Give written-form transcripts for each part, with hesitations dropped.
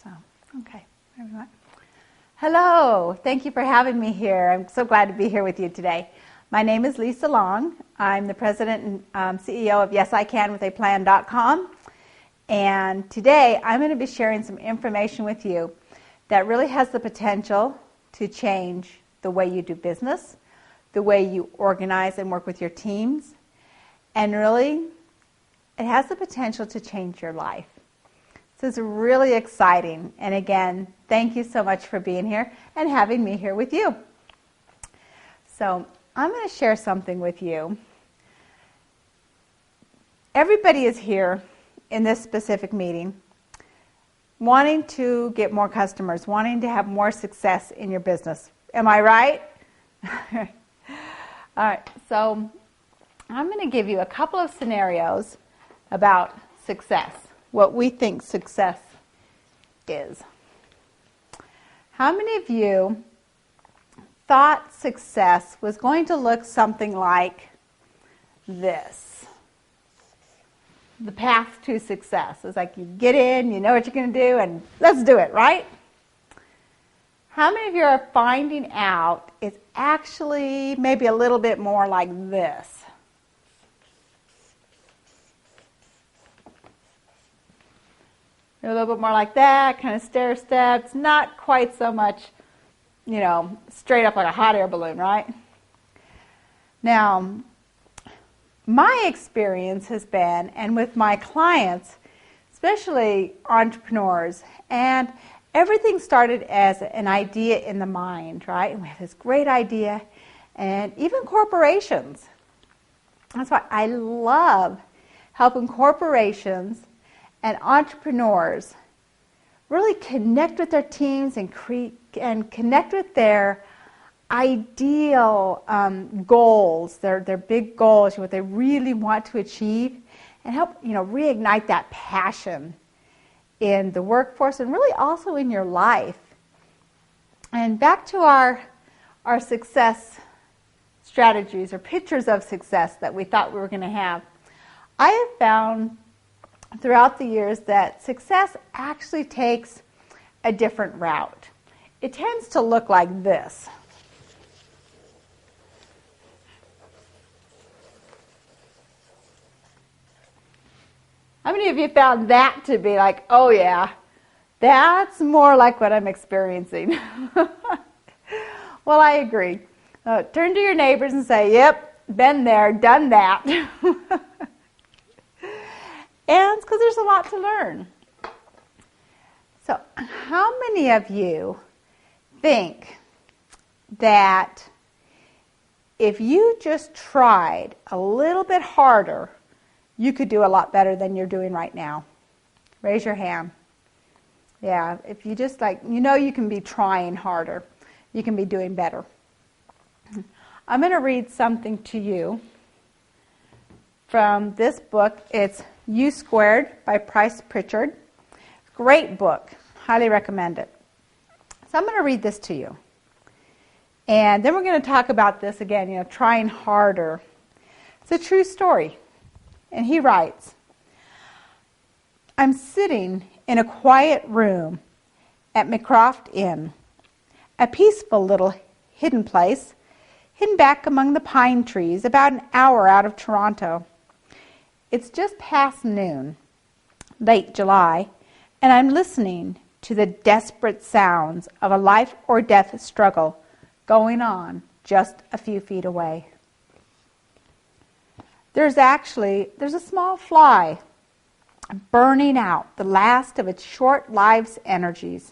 So, okay, everyone. Hello, thank you for having me here. I'm so glad to be here with you today. My name is Lisa Long. I'm the president and CEO of YesICanWithAPlan.com. And today I'm going to be sharing some information with you that really has the potential to change the way you do business, the way you organize and work with your teams, and really it has the potential to change your life. So it's really exciting. And again, thank you so much for being here and having me here with you. So I'm going to share something with you. Everybody is here in this specific meeting wanting to get more customers, wanting to have more success in your business. Am I right? All right, so I'm going to give you a couple of scenarios about success, what we think success is. How many of you thought success was going to look something like this? The path to success is like you get in, you know what you're going to do, and let's do it, right? How many of you are finding out it's actually maybe a little bit more like this? A little bit more like that, kind of stair steps, not quite so much, straight up like a hot air balloon, right? Now, my experience has been, and with my clients, especially entrepreneurs, and everything started as an idea in the mind, right? And we have this great idea, and even corporations. That's why I love helping corporations and entrepreneurs really connect with their teams and connect with their ideal goals, their big goals, what they really want to achieve, and help reignite that passion in the workforce and really also in your life. And back to our success strategies or pictures of success that we thought we were going to have. I have found throughout the years that success actually takes a different route. It tends to look like this. How many of you found that to be like, oh yeah, that's more like what I'm experiencing? Well, I agree. Turn to your neighbors and say, yep, been there, done that. And it's because there's a lot to learn. So how many of you think that if you just tried a little bit harder, you could do a lot better than you're doing right now? Raise your hand. Yeah, if you just you can be trying harder. You can be doing better. I'm going to read something to you from this book. It's U Squared by Price Pritchard. Great book. Highly recommend it. So I'm going to read this to you. And then we're going to talk about this again, trying harder. It's a true story. And he writes, I'm sitting in a quiet room at McCroft Inn, a peaceful little hidden place, hidden back among the pine trees about an hour out of Toronto. It's just past noon, late July, and I'm listening to the desperate sounds of a life or death struggle going on just a few feet away. There's a small fly burning out the last of its short life's energies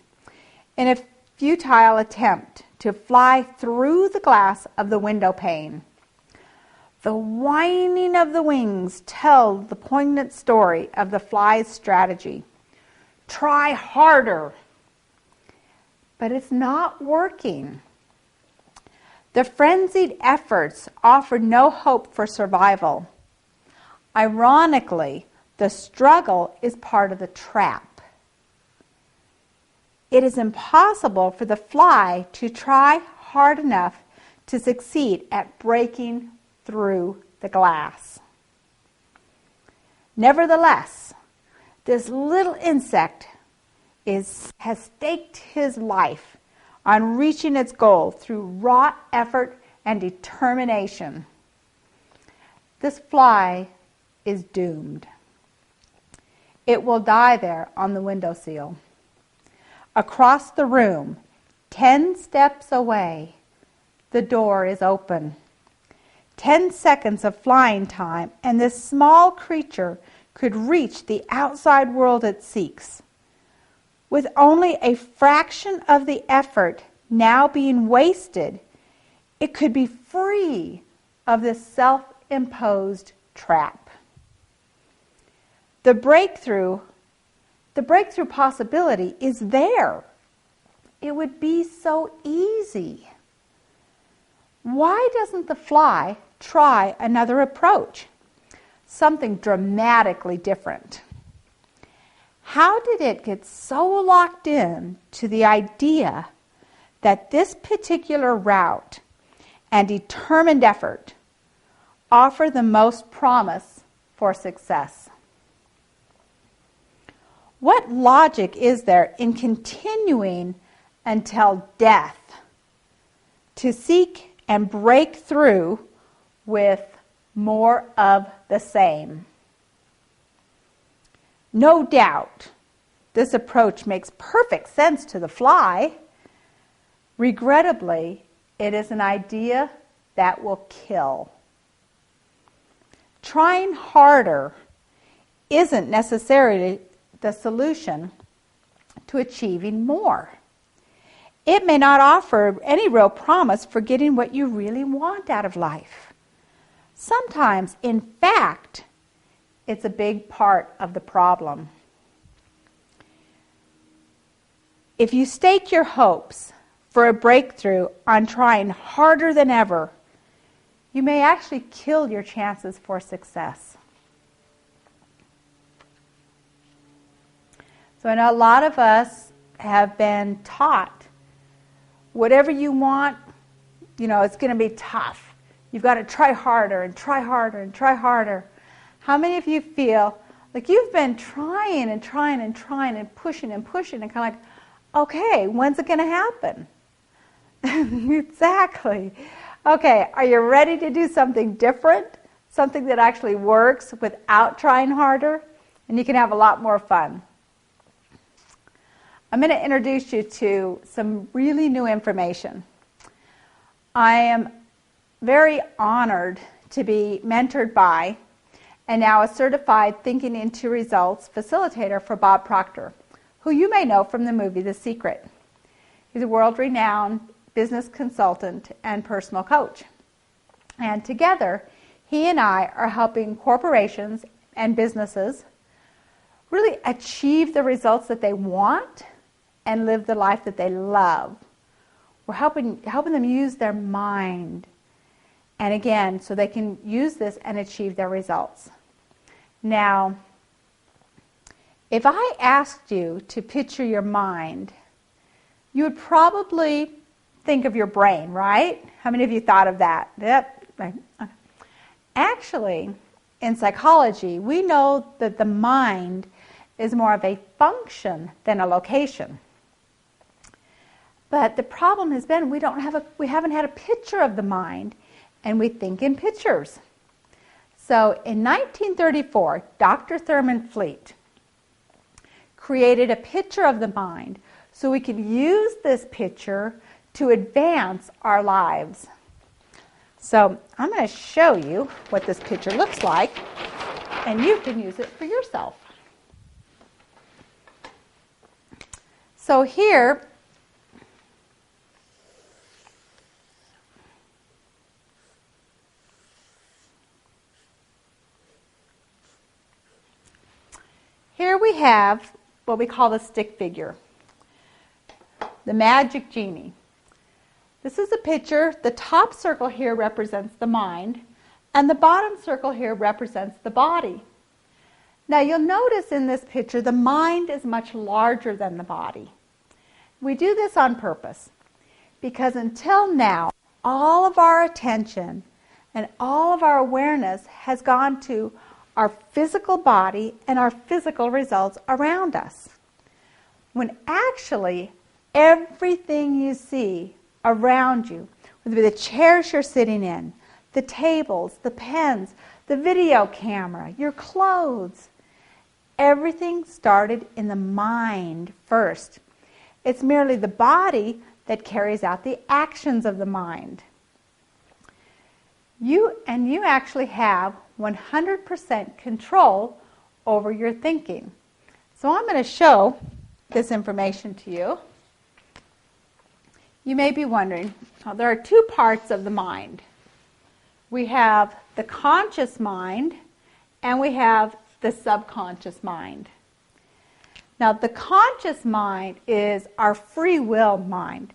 in a futile attempt to fly through the glass of the window pane. The whining of the wings tells the poignant story of the fly's strategy. Try harder. But it's not working. The frenzied efforts offer no hope for survival. Ironically, the struggle is part of the trap. It is impossible for the fly to try hard enough to succeed at breaking through the glass. Nevertheless, this little insect has staked his life on reaching its goal through raw effort and determination. This fly is doomed. It will die there on the windowsill. Across the room, 10 steps away, the door is open. 10 seconds of flying time, and this small creature could reach the outside world it seeks. With only a fraction of the effort now being wasted, it could be free of this self-imposed trap. The breakthrough possibility is there. It would be so easy. Why doesn't the fly try another approach? Something dramatically different. How did it get so locked in to the idea that this particular route and determined effort offer the most promise for success? What logic is there in continuing until death to seek and break through with more of the same? No doubt, this approach makes perfect sense to the fly. Regrettably, it is an idea that will kill. Trying harder isn't necessarily the solution to achieving more. It may not offer any real promise for getting what you really want out of life. Sometimes, in fact, it's a big part of the problem. If you stake your hopes for a breakthrough on trying harder than ever, you may actually kill your chances for success. So I know a lot of us have been taught, whatever you want, it's going to be tough. You've got to try harder and try harder and try harder. How many of you feel like you've been trying and trying and trying and pushing and kind of like, okay, when's it going to happen? Exactly. Okay, are you ready to do something different? Something that actually works without trying harder? And you can have a lot more fun. I'm going to introduce you to some really new information. I am very honored to be mentored by and now a certified Thinking into Results facilitator for Bob Proctor, who you may know from the movie The Secret. He's a world-renowned business consultant and personal coach. And together, he and I are helping corporations and businesses really achieve the results that they want and live the life that they love. We're helping them use their mind, and again, so they can use this and achieve their results. Now, if I asked you to picture your mind, you would probably think of your brain, right? How many of you thought of that? Yep. Right. Actually, in psychology, we know that the mind is more of a function than a location. But the problem has been we haven't had a picture of the mind, and we think in pictures. So in 1934, Dr. Thurman Fleet created a picture of the mind so we could use this picture to advance our lives. So I'm going to show you what this picture looks like, and you can use it for yourself. So here we have what we call the stick figure, the magic genie. This is a picture. The top circle here represents the mind, and the bottom circle here represents the body. Now you'll notice in this picture the mind is much larger than the body. We do this on purpose because until now, all of our attention and all of our awareness has gone to our physical body and our physical results around us. when actually everything you see around you, whether it be the chairs you're sitting in, the tables, the pens, the video camera, your clothes, everything started in the mind first. It's merely the body that carries out the actions of the mind. You actually have 100% control over your thinking. So I'm going to show this information to you. You may be wondering, there are two parts of the mind. We have the conscious mind and we have the subconscious mind. Now, the conscious mind is our free will mind.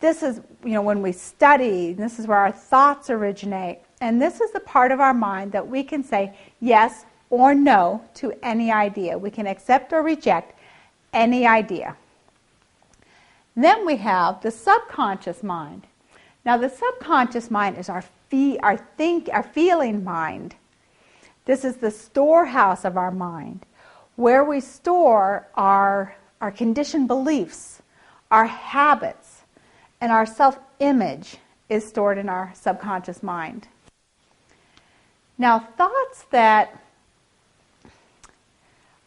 This is, when we study, this is where our thoughts originate. And this is the part of our mind that we can say yes or no to any idea. We can accept or reject any idea. Then we have the subconscious mind. Now, the subconscious mind is our feeling mind. This is the storehouse of our mind, where we store our conditioned beliefs, our habits, and our self-image is stored in our subconscious mind. Now, thoughts that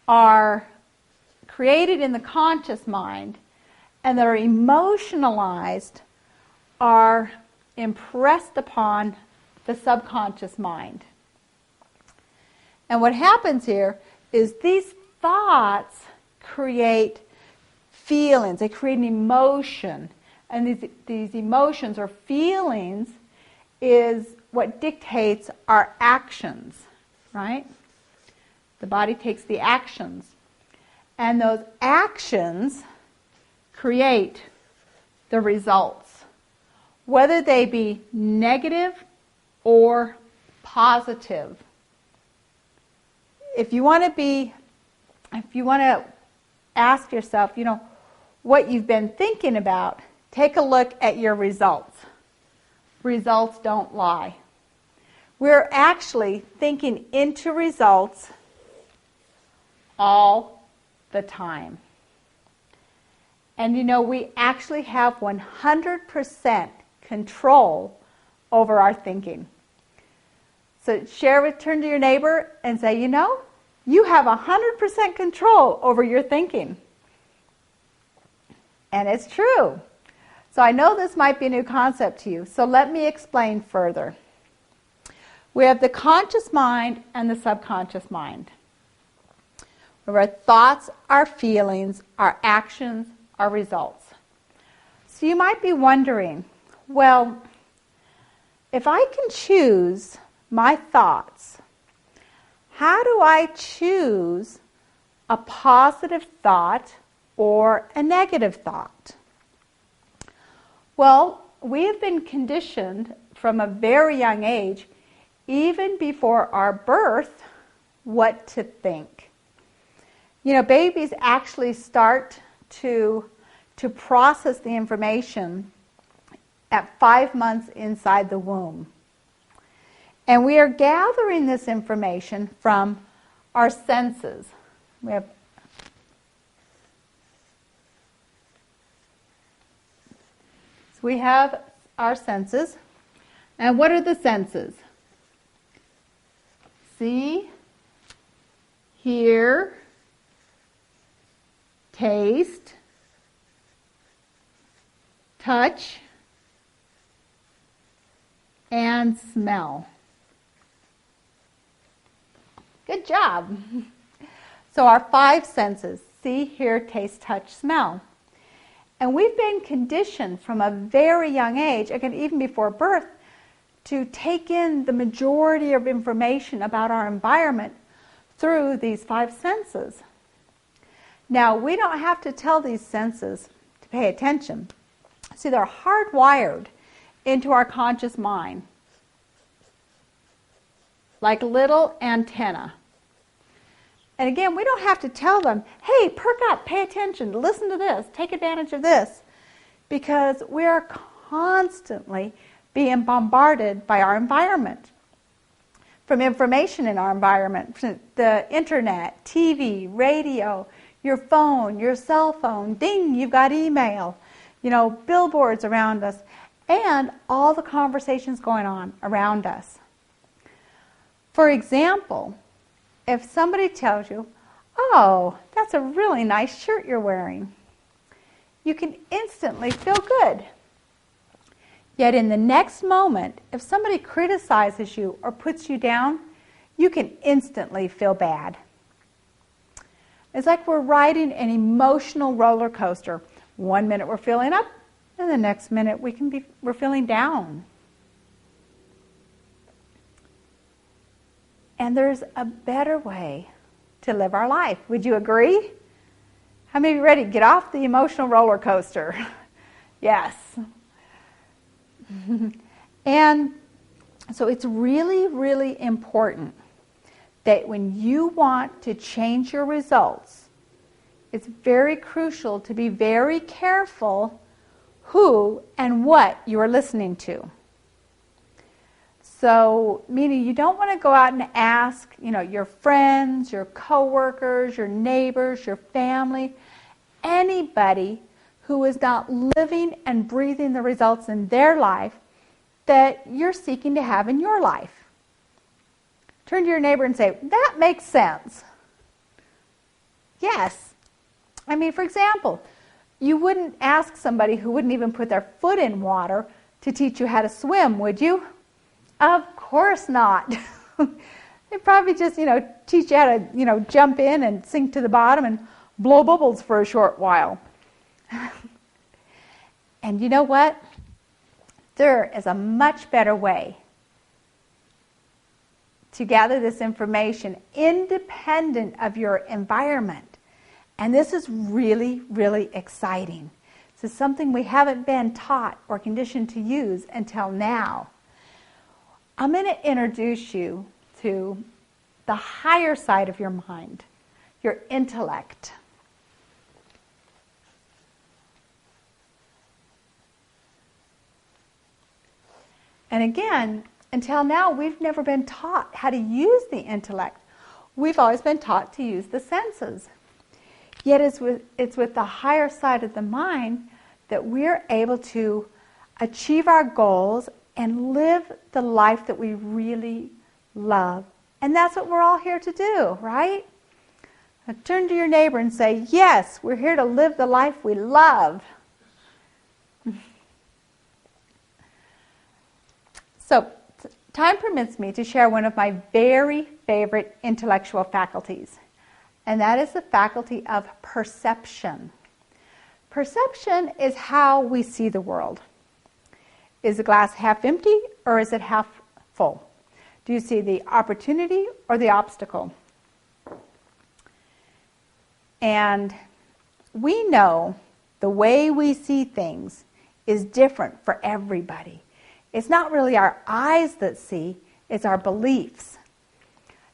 are created in the conscious mind and that are emotionalized are impressed upon the subconscious mind. And what happens here is these thoughts create feelings, they create an emotion. And these emotions or feelings is what dictates our actions, right? The body takes the actions. And those actions create the results, whether they be negative or positive. If you want to ask yourself, what you've been thinking about, take a look at your results. Results don't lie. We're actually thinking into results all the time. And we actually have 100% control over our thinking. So turn to your neighbor and say, you have 100% control over your thinking. And it's true. So I know this might be a new concept to you, so let me explain further. We have the conscious mind and the subconscious mind. Our thoughts, our feelings, our actions, our results. So you might be wondering, well, if I can choose my thoughts, how do I choose a positive thought or a negative thought? Well, we have been conditioned from a very young age, even before our birth, what to think. Babies actually start to process the information at 5 months inside the womb. And we are gathering this information from our senses. We have our senses. And what are the senses? See, hear, taste, touch, and smell. Good job. So our 5 senses, see, hear, taste, touch, smell. And we've been conditioned from a very young age, again, even before birth, to take in the majority of information about our environment through these 5 senses. Now, we don't have to tell these senses to pay attention. See, they're hardwired into our conscious mind, like little antenna. And again, we don't have to tell them, hey, perk up, pay attention, listen to this, take advantage of this, because we are constantly being bombarded by our environment. From information in our environment, from the internet, TV, radio, Your phone, your cell phone, ding, you've got email, billboards around us, and all the conversations going on around us. For example, if somebody tells you, "Oh, that's a really nice shirt you're wearing," you can instantly feel good. Yet in the next moment, if somebody criticizes you or puts you down, you can instantly feel bad. It's like we're riding an emotional roller coaster. One minute we're feeling up, and the next minute we're feeling down. And there's a better way to live our life. Would you agree? How many of you ready to get off the emotional roller coaster? Yes. And so it's really, really important that when you want to change your results, it's very crucial to be very careful who and what you are listening to. So, meaning you don't want to go out and ask, your friends, your coworkers, your neighbors, your family, anybody who is not living and breathing the results in their life that you're seeking to have in your life. Turn to your neighbor and say, "That makes sense." Yes. For example, you wouldn't ask somebody who wouldn't even put their foot in water to teach you how to swim, would you? Of course not. They'd probably just, teach you how to, jump in and sink to the bottom and blow bubbles for a short while. And you know what? There is a much better way to gather this information independent of your environment. And this is really, really exciting. This is something we haven't been taught or conditioned to use until now. I'm going to introduce you to the higher side of your mind, your intellect. And again, until now, we've never been taught how to use the intellect. We've always been taught to use the senses. Yet it's with the higher side of the mind that we're able to achieve our goals and live the life that we really love. And that's what we're all here to do, right? Now turn to your neighbor and say, "Yes, we're here to live the life we love." So, time permits me to share one of my very favorite intellectual faculties, and that is the faculty of perception. Perception is how we see the world. Is the glass half empty or is it half full? Do you see the opportunity or the obstacle? And we know the way we see things is different for everybody. It's not really our eyes that see, it's our beliefs.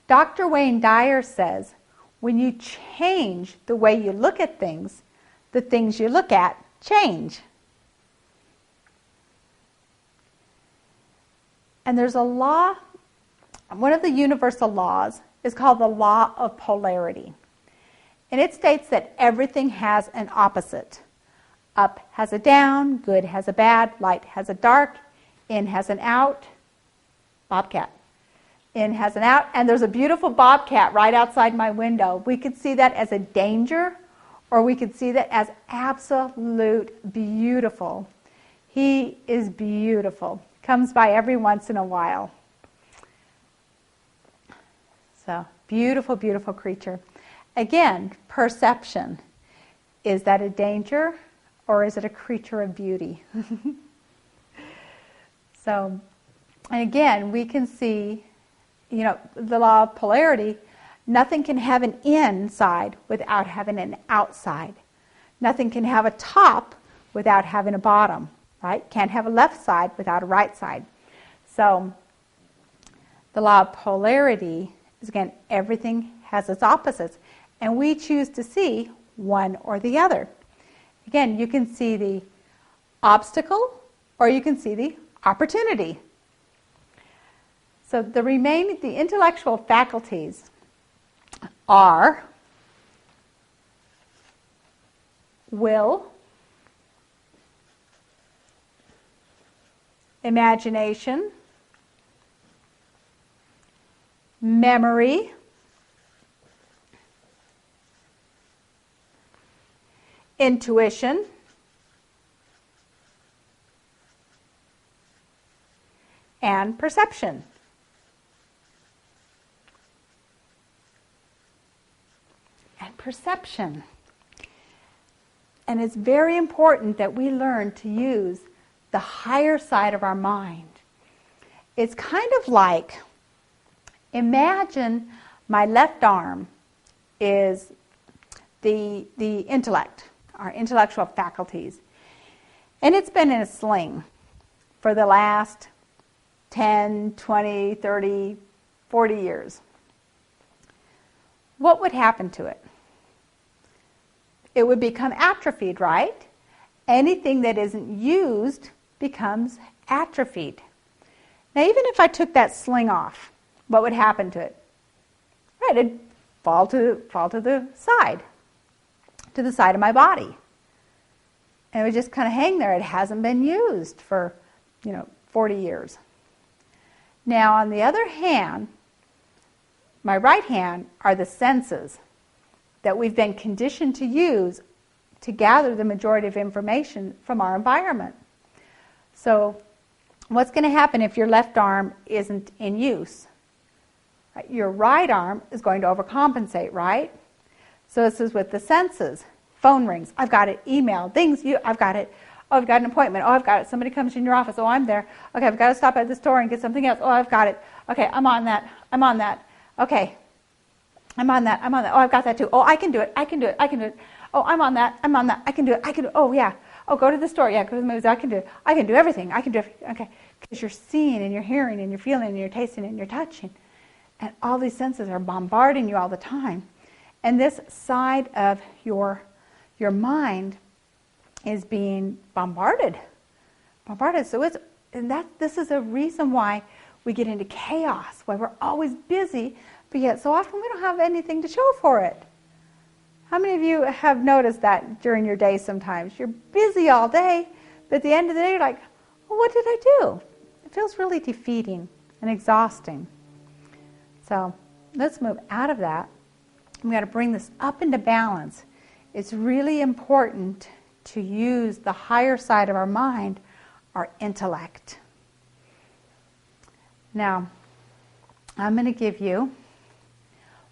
Dr. Wayne Dyer says, when you change the way you look at things, the things you look at change. And there's a law, one of the universal laws is called the law of polarity. And it states that everything has an opposite. Up has a down, good has a bad, light has a dark, in has an out, bobcat. In has an out, and there's a beautiful bobcat right outside my window. We could see that as a danger, or we could see that as absolute beautiful. He is beautiful. Comes by every once in a while. So, beautiful, beautiful creature. Again, perception. Is that a danger, or is it a creature of beauty? So, and again, we can see, the law of polarity, nothing can have an inside without having an outside. Nothing can have a top without having a bottom, right? Can't have a left side without a right side. So, the law of polarity is, again, everything has its opposites, and we choose to see one or the other. Again, you can see the obstacle, or you can see the opportunity. So the intellectual faculties are will, imagination, memory, intuition, and perception. And perception. And it's very important that we learn to use the higher side of our mind. It's kind of like, imagine my left arm is the intellect, our intellectual faculties. And it's been in a sling for the last 10, 20, 30, 40 years. What would happen to it? It would become atrophied, right? Anything that isn't used becomes atrophied. Now, even if I took that sling off, what would happen to it? Right, it'd fall to the side of my body. And it would just kind of hang there. It hasn't been used for, 40 years. Now, on the other hand, my right hand are the senses that we've been conditioned to use to gather the majority of information from our environment. So what's going to happen if your left arm isn't in use? Your right arm is going to overcompensate, right? So this is with the senses. Phone rings. I've got it. Email. Things. I've got it. Oh, I've got an appointment. Oh, I've got it. Somebody comes in your office. Oh, I'm there. Okay, I've got to stop at the store and get something else. Oh, I've got it. Okay, I'm on that. Okay. I'm on that. Oh, I've got that too. Oh, I can do it. Oh, I'm on that. I can do it. Oh, yeah. Oh, go to the store. Yeah, go to the movies. I can do it. I can do everything. Okay. Because you're seeing and you're hearing and you're feeling and you're tasting and you're touching. And all these senses are bombarding you all the time. And this side of your mind is being bombarded. So this is a reason why we get into chaos, why we're always busy, but yet so often we don't have anything to show for it. How many of you have noticed that during your day sometimes? You're busy all day, but at the end of the day you're like, well, what did I do? It feels really defeating and exhausting. So let's move out of that. We got to bring this up into balance. It's really important to use the higher side of our mind, our intellect. Now, I'm going to give you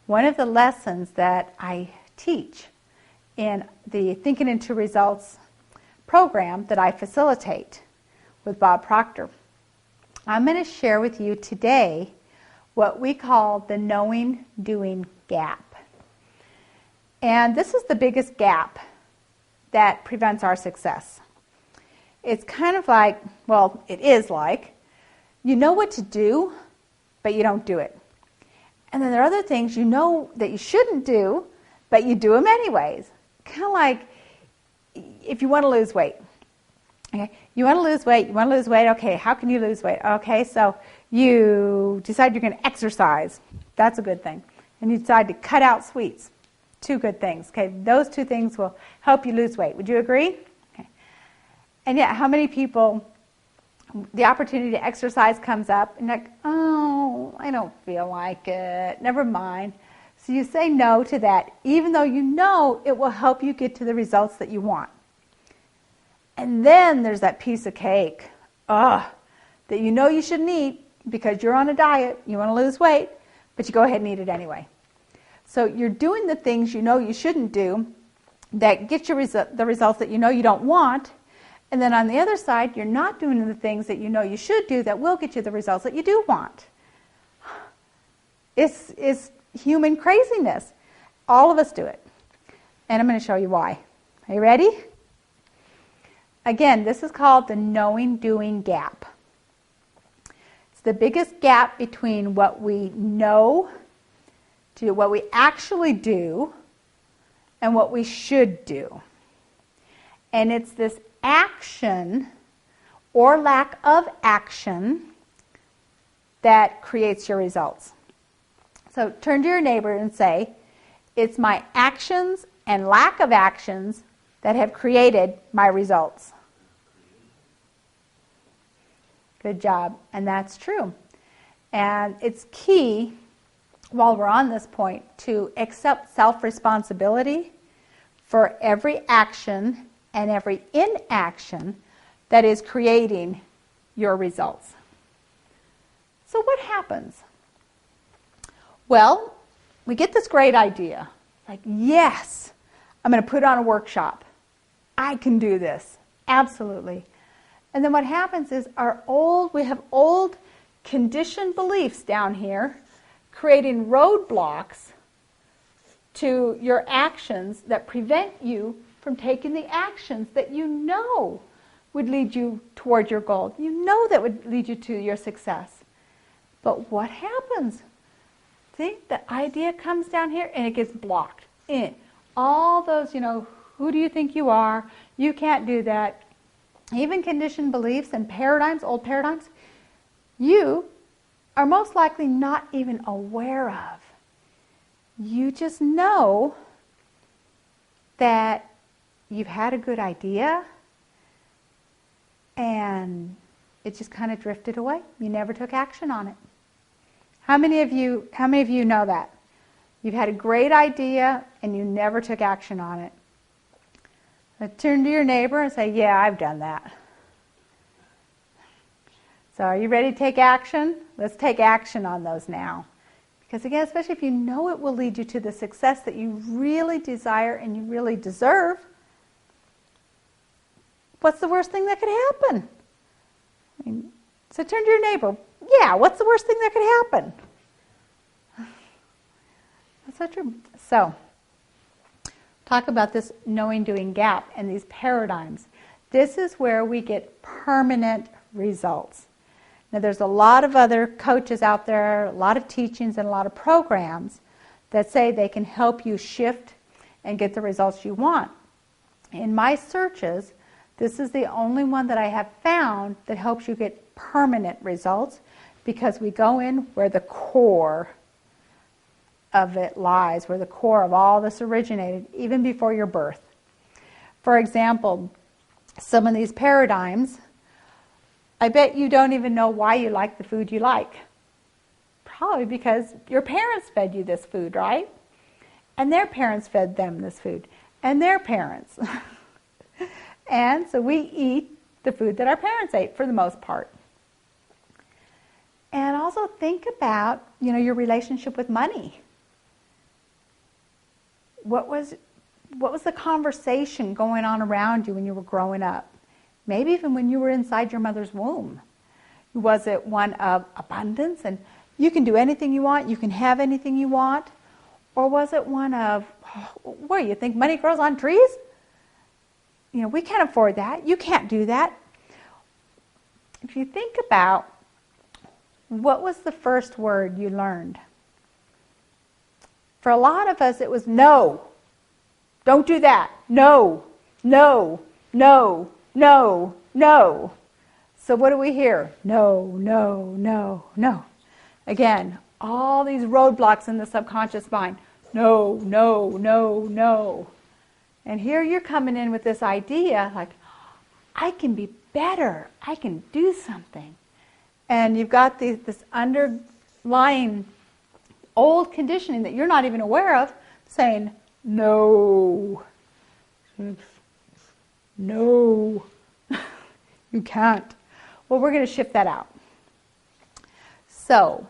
one of the lessons that I teach in the Thinking into Results program that I facilitate with Bob Proctor. I'm going to share with you today what we call the knowing-doing gap. And this is the biggest gap that prevents our success. It's kind of like, well, it is like, you know what to do, but you don't do it. And then there are other things you know that you shouldn't do, but you do them anyways. Kind of like if you want to lose weight. Okay, you want to lose weight. Okay, how can you lose weight? Okay, so you decide you're going to exercise. That's a good thing. And you decide to cut out sweets. Two good things. Okay, those two things will help you lose weight. Would you agree? Okay. And yet, how many people, the opportunity to exercise comes up, and like, oh, I don't feel like it. Never mind. So you say no to that, even though you know it will help you get to the results that you want. And then there's that piece of cake, that you know you shouldn't eat because you're on a diet, you want to lose weight, but you go ahead and eat it anyway. So you're doing the things you know you shouldn't do that get you the results that you know you don't want, and then on the other side, you're not doing the things that you know you should do that will get you the results that you do want. It's human craziness. All of us do it. And I'm going to show you why. Are you ready? Again, this is called the knowing-doing gap. It's the biggest gap between what we know, to what we actually do, and what we should do. And it's this action or lack of action that creates your results. So turn to your neighbor and say, it's my actions and lack of actions that have created my results. Good job. And that's true. And it's key, while we're on this point, to accept self-responsibility for every action and every inaction that is creating your results. So what happens? Well, we get this great idea. Like, yes, I'm going to put on a workshop. I can do this. Absolutely. And then what happens is we have old conditioned beliefs down here creating roadblocks to your actions that prevent you from taking the actions that you know would lead you toward your goal. You know that would lead you to your success. But what happens? See, the idea comes down here and it gets blocked in. All those, who do you think you are? You can't do that. Even conditioned beliefs and paradigms, old paradigms, you are most likely not even aware of. You just know that you've had a good idea and it just kind of drifted away. You never took action on it. How many of you know that? You've had a great idea and you never took action on it. Now turn to your neighbor and say, yeah, I've done that. So are you ready to take action? Let's take action on those now. Because again, especially if you know it will lead you to the success that you really desire and you really deserve, what's the worst thing that could happen? So turn to your neighbor. Yeah, what's the worst thing that could happen? That's so true. So, talk about this knowing doing gap and these paradigms. This is where we get permanent results. Now, there's a lot of other coaches out there, a lot of teachings and a lot of programs that say they can help you shift and get the results you want. In my searches, this is the only one that I have found that helps you get permanent results, because we go in where the core of it lies, where the core of all this originated, even before your birth. For example, some of these paradigms, I bet you don't even know why you like the food you like. Probably because your parents fed you this food, right? And their parents fed them this food. And their parents. And so we eat the food that our parents ate for the most part. And also think about, your relationship with money. What was the conversation going on around you when you were growing up? Maybe even when you were inside your mother's womb. Was it one of abundance and you can do anything you want, you can have anything you want? Or was it one of, what, you think money grows on trees? We can't afford that. You can't do that. If you think about, what was the first word you learned? For a lot of us, it was no. Don't do that. No, no, no, no, no. So what do we hear? No, no, no, no. Again, all these roadblocks in the subconscious mind. No, no, no, no. And here you're coming in with this idea like, I can be better. I can do something. And you've got this underlying old conditioning that you're not even aware of saying, no. No. You can't. Well, we're going to shift that out. So,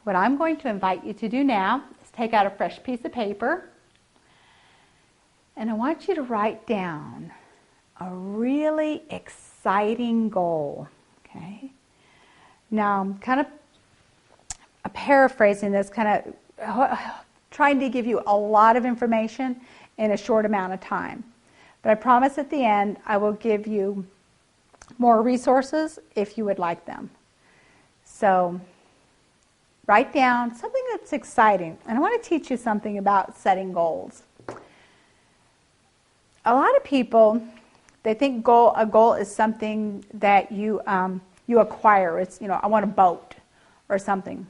what I'm going to invite you to do now is take out a fresh piece of paper, and I want you to write down a really exciting goal. Okay? Now, I'm kind of paraphrasing this, kind of trying to give you a lot of information in a short amount of time. But I promise at the end I will give you more resources if you would like them. So, write down something that's exciting. And I want to teach you something about setting goals. A lot of people, they think a goal is something that you acquire. It's, I want a boat or something.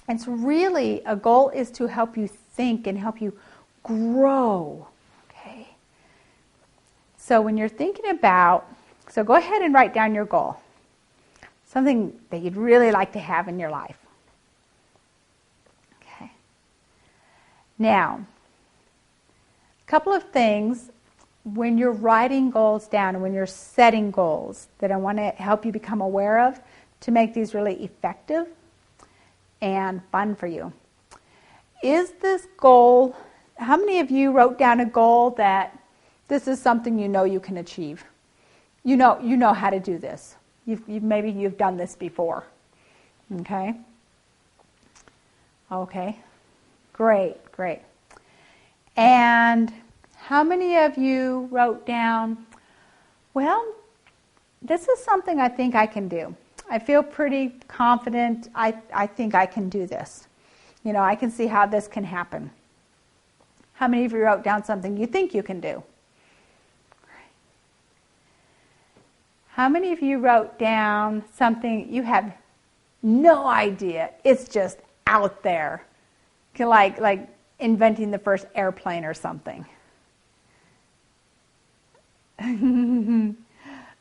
It's really, a goal is to help you think and help you grow. Okay? So when you're thinking about, so go ahead and write down your goal. Something that you'd really like to have in your life. Okay. Now, a couple of things when you're writing goals down and when you're setting goals that I want to help you become aware of to make these really effective and fun for you. Is this goal, how many of you wrote down a goal that this is something you know you can achieve? You know how to do this. Maybe you've done this before. Okay? Okay. Great. And how many of you wrote down, well, this is something I think I can do. I feel pretty confident. I think I can do this. I can see how this can happen. How many of you wrote down something you think you can do? How many of you wrote down something you have no idea? It's just out there. Like inventing the first airplane or something.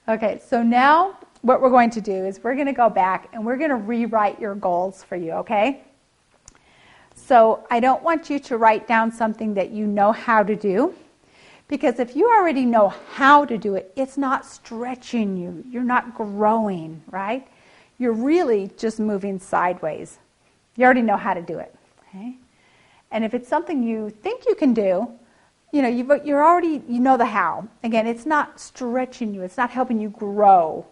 Okay, so now what we're going to do is we're going to go back and we're going to rewrite your goals for you, okay? So I don't want you to write down something that you know how to do, because if you already know how to do it, it's not stretching you. You're not growing, right? You're really just moving sideways. You already know how to do it, okay? And if it's something you think you can do, you know the how. Again, it's not stretching you. It's not helping you grow.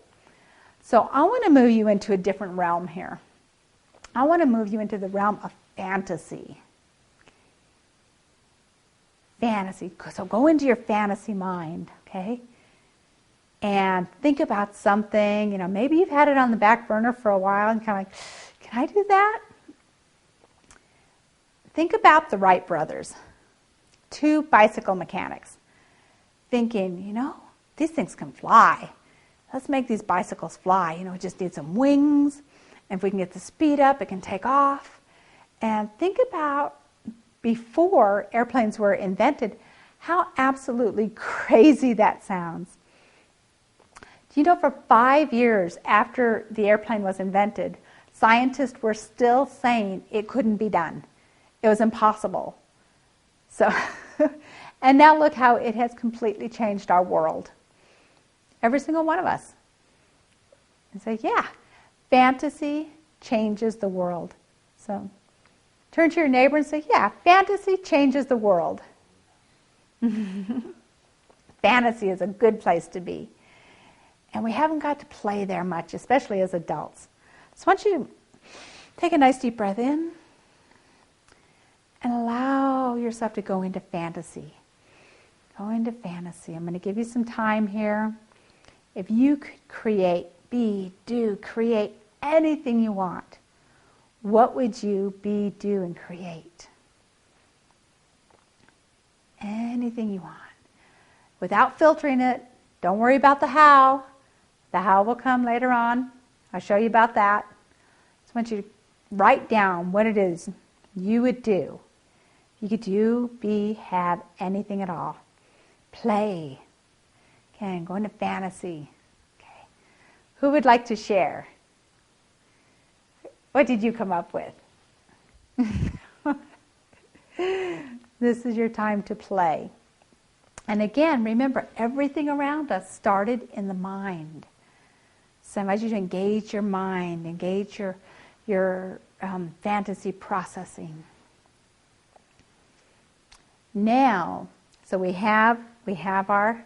So I want to move you into a different realm here. I want to move you into the realm of fantasy. Fantasy. So go into your fantasy mind, okay? And think about something, maybe you've had it on the back burner for a while and kind of like, can I do that? Think about the Wright brothers, 2 bicycle mechanics, thinking, these things can fly. Let's make these bicycles fly. It just needs some wings. And if we can get the speed up, it can take off. And think about before airplanes were invented, how absolutely crazy that sounds. Do you know for 5 years after the airplane was invented, scientists were still saying it couldn't be done. It was impossible. So, and now look how it has completely changed our world. Every single one of us. And say, yeah, fantasy changes the world. So turn to your neighbor and say, yeah, fantasy changes the world. Fantasy is a good place to be. And we haven't got to play there much, especially as adults. So I want you to take a nice deep breath in and allow yourself to go into fantasy. Go into fantasy. I'm going to give you some time here. If you could create, create anything you want, what would you be, do, and create? Anything you want. Without filtering it. Don't worry about the how. The how will come later on. I'll show you about that. I just want you to write down what it is you would do. You could do, be, have, anything at all. Play. Okay, go into fantasy. Okay. Who would like to share? What did you come up with? This is your time to play. And again, remember, everything around us started in the mind. So I invite you to engage your mind, engage your fantasy processing. Now, so we have our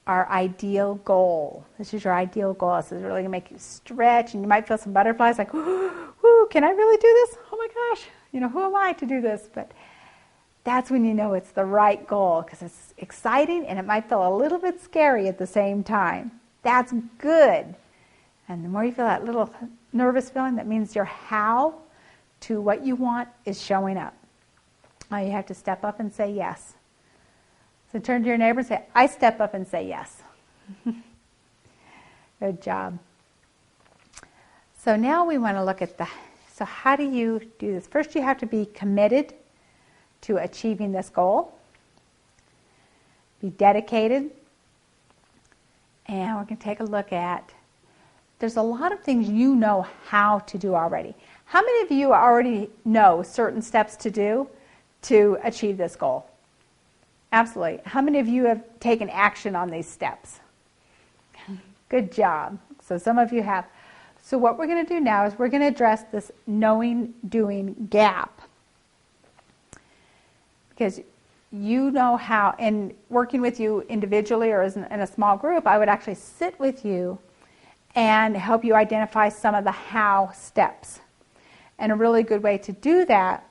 ideal goal. This is your ideal goal. This is really going to make you stretch, and you might feel some butterflies, like, ooh, can I really do this? Oh my gosh, who am I to do this? But that's when you know it's the right goal, because it's exciting and it might feel a little bit scary at the same time. That's good. And the more you feel that little nervous feeling, that means your how to what you want is showing up. All you have to step up and say yes. So turn to your neighbor and say, I step up and say yes. Good job. So now we want to look at so how do you do this? First you have to be committed to achieving this goal. Be dedicated And we're going to take a look at, there's a lot of things you know how to do already. How many of you already know certain steps to do to achieve this goal? Absolutely. How many of you have taken action on these steps? Good job. So some of you have. So what we're going to do now is we're going to address this knowing-doing gap. Because you know how, in working with you individually or in a small group, I would actually sit with you and help you identify some of the how steps. And a really good way to do that,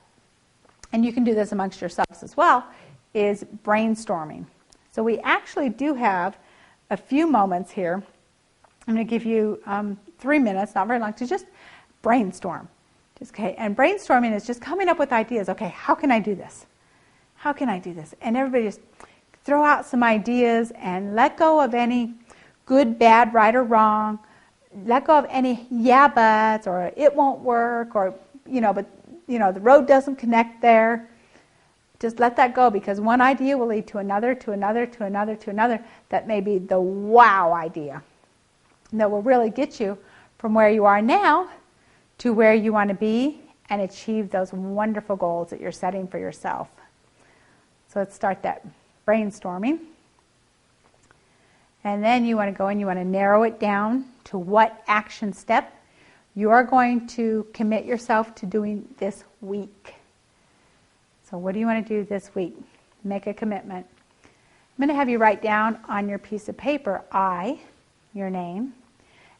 and you can do this amongst yourselves as well, is brainstorming. So we actually do have a few moments here. I'm going to give you 3 minutes, not very long, to just brainstorm. And brainstorming is just coming up with ideas. Okay, how can I do this? How can I do this? And everybody just throw out some ideas and let go of any good, bad, right, or wrong. Let go of any yeah buts or it won't work or, but the road doesn't connect there. Just let that go, because one idea will lead to another, to another, to another, to another. That may be the wow idea that will really get you from where you are now to where you want to be and achieve those wonderful goals that you're setting for yourself. So let's start that brainstorming. And then you want to go and you want to narrow it down to what action step you are going to commit yourself to doing this week. So what do you want to do this week? Make a commitment. I'm going to have you write down on your piece of paper, I, your name,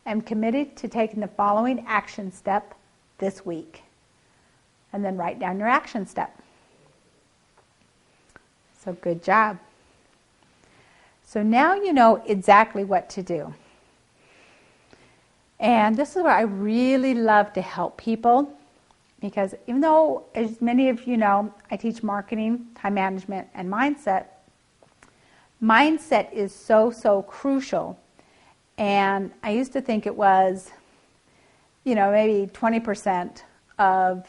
am committed to taking the following action step this week. And then write down your action step. So good job. So now you know exactly what to do. And this is where I really love to help people, because even though, as many of you know, I teach marketing, time management, and mindset, mindset is so, so crucial. And I used to think it was, maybe 20% of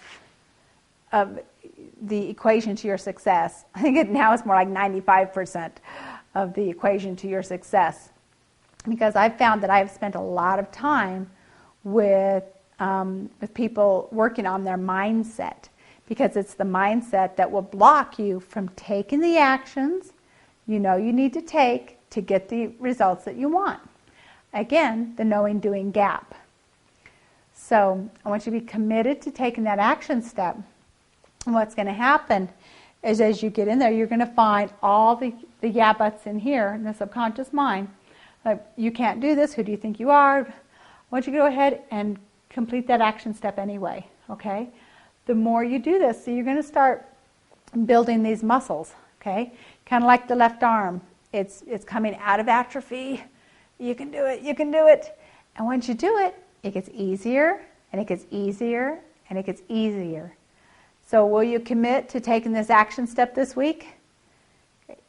the equation to your success. I think now it's more like 95% of the equation to your success. Because I've found that I've spent a lot of time with people working on their mindset, because it's the mindset that will block you from taking the actions you need to take to get the results that you want. Again, the knowing-doing gap. So I want you to be committed to taking that action step. And what's going to happen is, as you get in there, you're going to find all the yeah buts in here in the subconscious mind. Like, you can't do this. Who do you think you are? I want you to go ahead and complete that action step anyway, okay? The more you do this, so you're going to start building these muscles, okay? Kind of like the left arm. It's coming out of atrophy. You can do it. You can do it. And once you do it, it gets easier, and it gets easier, and it gets easier. So will you commit to taking this action step this week? Great.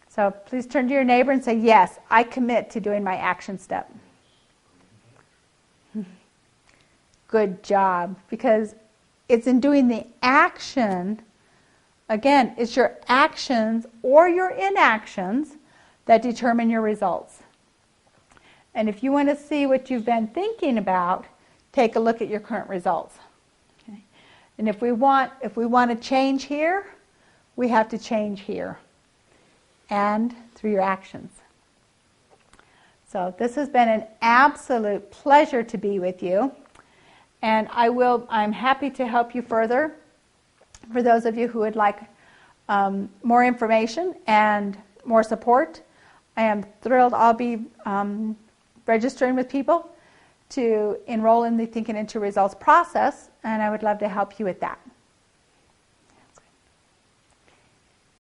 So please turn to your neighbor and say, yes, I commit to doing my action step. Good job. Because it's in doing the action, again, it's your actions or your inactions that determine your results. And if you want to see what you've been thinking about, take a look at your current results. Okay? And if we want to change here, we have to change here. And through your actions. So this has been an absolute pleasure to be with you. And I'm happy to help you further. For those of you who would like more information and more support, I am thrilled. I'll be registering with people to enroll in the Thinking Into Results process, and I would love to help you with that.